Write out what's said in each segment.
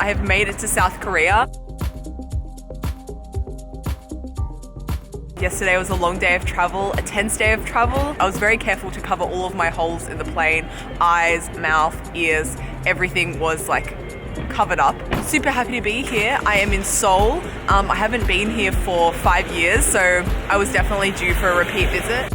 I have made it to South Korea. Yesterday was a long day of travel, a tense day of travel. I was very careful to cover all of my holes in the plane, eyes, mouth, ears, everything was like covered up. Super happy to be here. I am in Seoul. I haven't been here for 5 years, so I was definitely due for a repeat visit.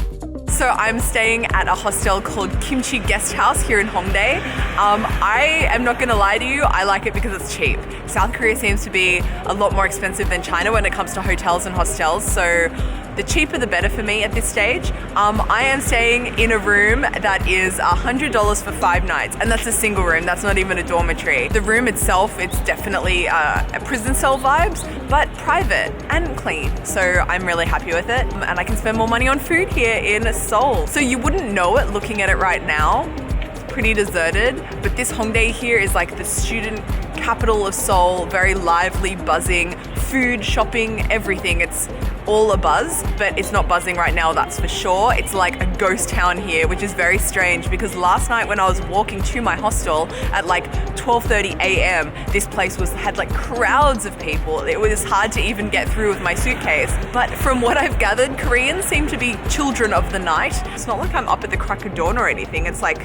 So I'm staying at a hostel called Kimchi Guest House here in Hongdae. I am not gonna lie to you, I like it because it's cheap. South Korea seems to be a lot more expensive than China when it comes to hotels and hostels, so the cheaper the better for me at this stage. I am staying in a room that is $100 for 5 nights, and that's a single room, that's not even a dormitory. The room itself, it's definitely a prison cell vibes, but private and clean, so I'm really happy with it. And I can spend more money on food here in Seoul. So you wouldn't know it looking at it right now. It's pretty deserted, but this Hongdae here is like the student capital of Seoul, very lively, buzzing, food, shopping, everything. It's all a buzz, but it's not buzzing right now, that's for sure. It's like a ghost town here, which is very strange because last night when I was walking to my hostel at like 12:30 a.m., this place had like crowds of people. It was hard to even get through with my suitcase. But from what I've gathered, Koreans seem to be children of the night. It's not like I'm up at the crack of dawn or anything. It's like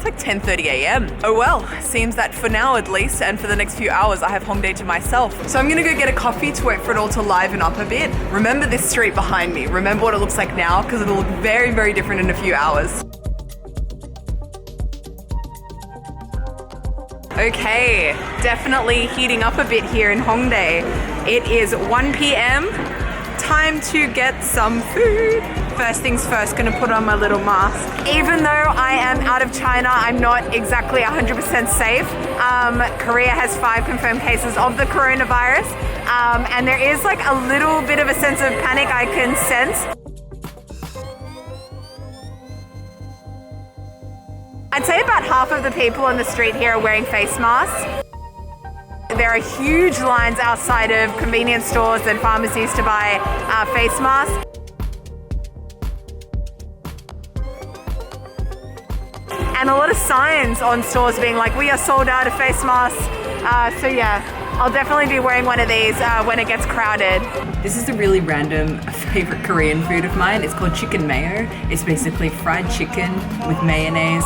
10:30 a.m. Oh well, seems that for now at least, and for the next few hours, I have Hongdae to myself. So I'm gonna go get a coffee to wait for it all to liven up a bit. Remember this street behind me. Remember what it looks like now, because it'll look very, very different in a few hours. Okay, definitely heating up a bit here in Hongdae. It is 1 p.m. Time to get some food. First things first, gonna put on my little mask. Even though I am out of China, I'm not exactly 100% safe. Korea has 5 confirmed cases of the coronavirus. And there is like a little bit of a sense of panic I can sense. I'd say about half of the people on the street here are wearing face masks. There are huge lines outside of convenience stores and pharmacies to buy face masks. And a lot of signs on stores being like, we are sold out of face masks. So yeah, I'll definitely be wearing one of these when it gets crowded. This is a really random favorite Korean food of mine. It's called chicken mayo. It's basically fried chicken with mayonnaise.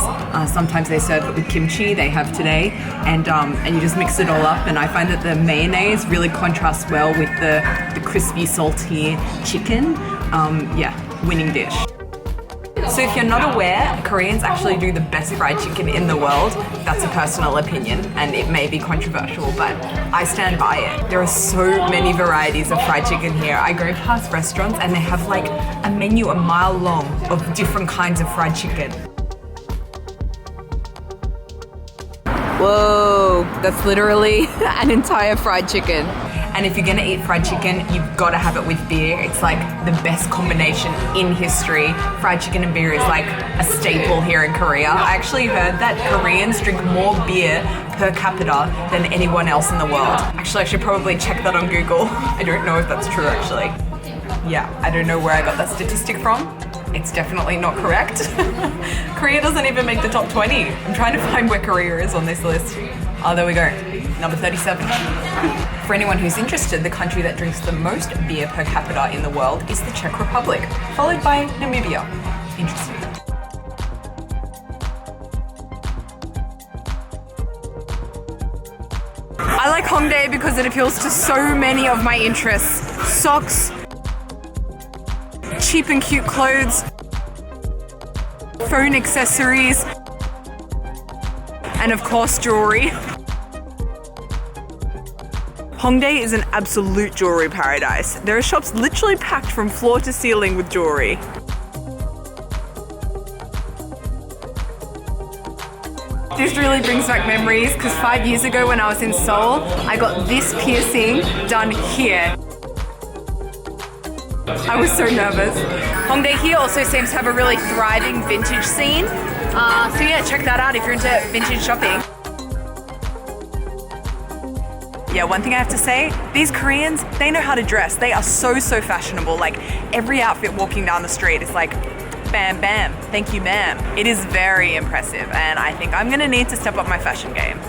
Sometimes they serve it with kimchi, they have today. And you just mix it all up. And I find that the mayonnaise really contrasts well with the crispy, salty chicken. Yeah, winning dish. So if you're not aware, Koreans actually do the best fried chicken in the world. That's a personal opinion and it may be controversial, but I stand by it. There are so many varieties of fried chicken here. I go past restaurants and they have like a menu a mile long of different kinds of fried chicken. Whoa, that's literally an entire fried chicken. And if you're gonna eat fried chicken, you've gotta have it with beer. It's like the best combination in history. Fried chicken and beer is like a staple here in Korea. I actually heard that Koreans drink more beer per capita than anyone else in the world. Actually, I should probably check that on Google. I don't know if that's true actually. Yeah, I don't know where I got that statistic from. It's definitely not correct. Korea doesn't even make the top 20. I'm trying to find where Korea is on this list. Oh, there we go. Number 37. For anyone who's interested, the country that drinks the most beer per capita in the world is the Czech Republic, followed by Namibia. Interesting. I like Hongdae because it appeals to so many of my interests. Socks, cheap and cute clothes, phone accessories, and of course jewelry. Hongdae is an absolute jewelry paradise. There are shops literally packed from floor to ceiling with jewelry. This really brings back memories because 5 years ago when I was in Seoul, I got this piercing done here. I was so nervous. Hongdae here also seems to have a really thriving vintage scene. So yeah, check that out if you're into vintage shopping. Yeah, one thing I have to say, these Koreans, they know how to dress. They are so fashionable. Like every outfit walking down the street is like, bam, bam, thank you, ma'am. It is very impressive and I think I'm gonna need to step up my fashion game.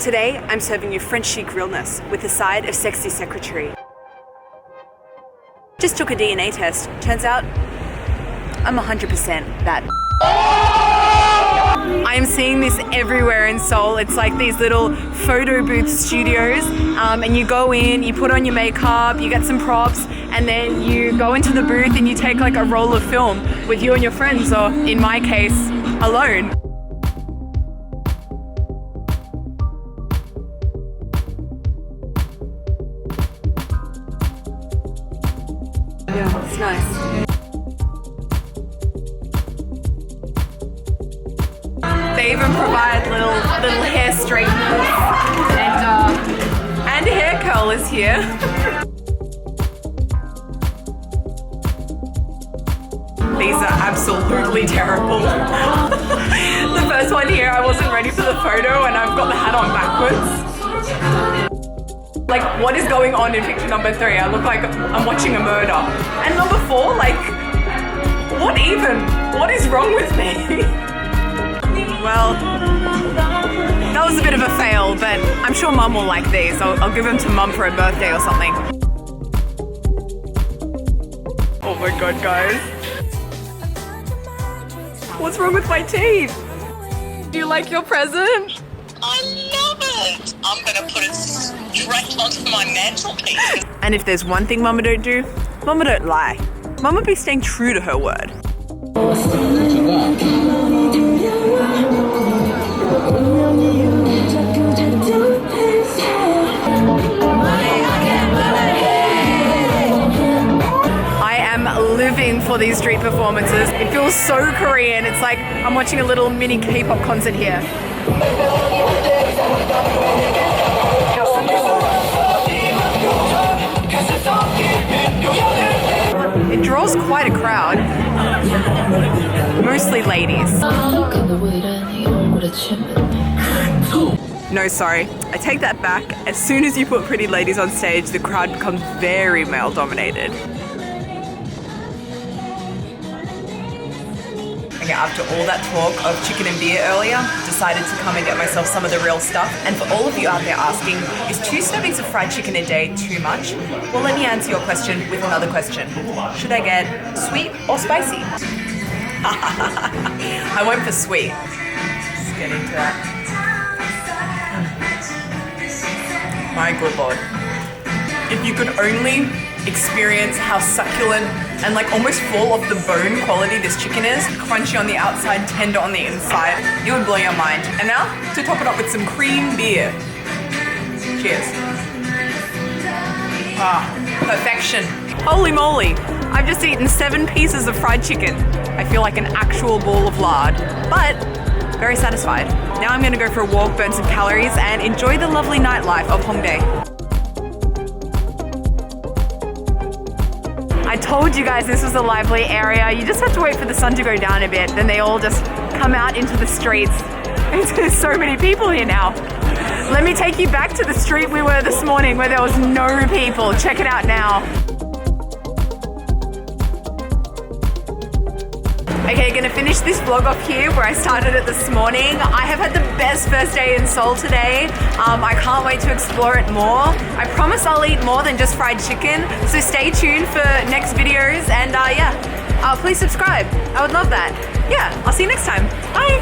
Today, I'm serving you French chic realness with a side of sexy secretary. Just took a DNA test. Turns out, I'm 100% that. I'm seeing this everywhere in Seoul. It's like these little photo booth studios, and you go in, you put on your makeup, you get some props, and then you go into the booth and you take like a roll of film with you and your friends, or in my case, alone. Yeah, it's nice. They even provide little hair straighteners, and a hair curl is here. These are absolutely terrible. The first one here, I wasn't ready for the photo and I've got the hat on backwards. Like, what is going on in picture number 3? I look like I'm watching a murder. And number 4, like, what even? What is wrong with me? Well, that was a bit of a fail, but I'm sure Mum will like these. I'll give them to Mum for her birthday or something. Oh my god, guys. What's wrong with my teeth? Do you like your present? I love it! I'm gonna put it straight onto my mantelpiece. And if there's one thing Mama don't do, Mama don't lie. Mama be staying true to her word. I am living for these street performances. It feels so Korean. It's like I'm watching a little mini K-pop concert here. It draws quite a crowd. Mostly ladies. No, sorry. I take that back. As soon as you put pretty ladies on stage, the crowd becomes very male-dominated. Okay, after all that talk of chicken and beer earlier, decided to come and get myself some of the real stuff. And for all of you out there asking, is 2 servings of fried chicken a day too much? Well, let me answer your question with another question. Should I get sweet or spicy? I went for sweet. Let's get into that. My good lord. If you could only experience how succulent and like almost full of the bone quality this chicken is, crunchy on the outside, tender on the inside, it would blow your mind. And now, to top it up with some cream beer. Cheers. Ah, perfection. Holy moly, I've just eaten 7 pieces of fried chicken. I feel like an actual ball of lard, but very satisfied. Now I'm gonna go for a walk, burn some calories, and enjoy the lovely nightlife of Hongdae. I told you guys this was a lively area. You just have to wait for the sun to go down a bit, then they all just come out into the streets. There's so many people here now. Let me take you back to the street we were this morning where there was no people. Check it out now. Okay, gonna finish this vlog off here where I started it this morning. I have had the best first day in Seoul today. I can't wait to explore it more. I promise I'll eat more than just fried chicken, so stay tuned for next videos, and yeah, please subscribe. I would love that. Yeah, I'll see you next time. Bye.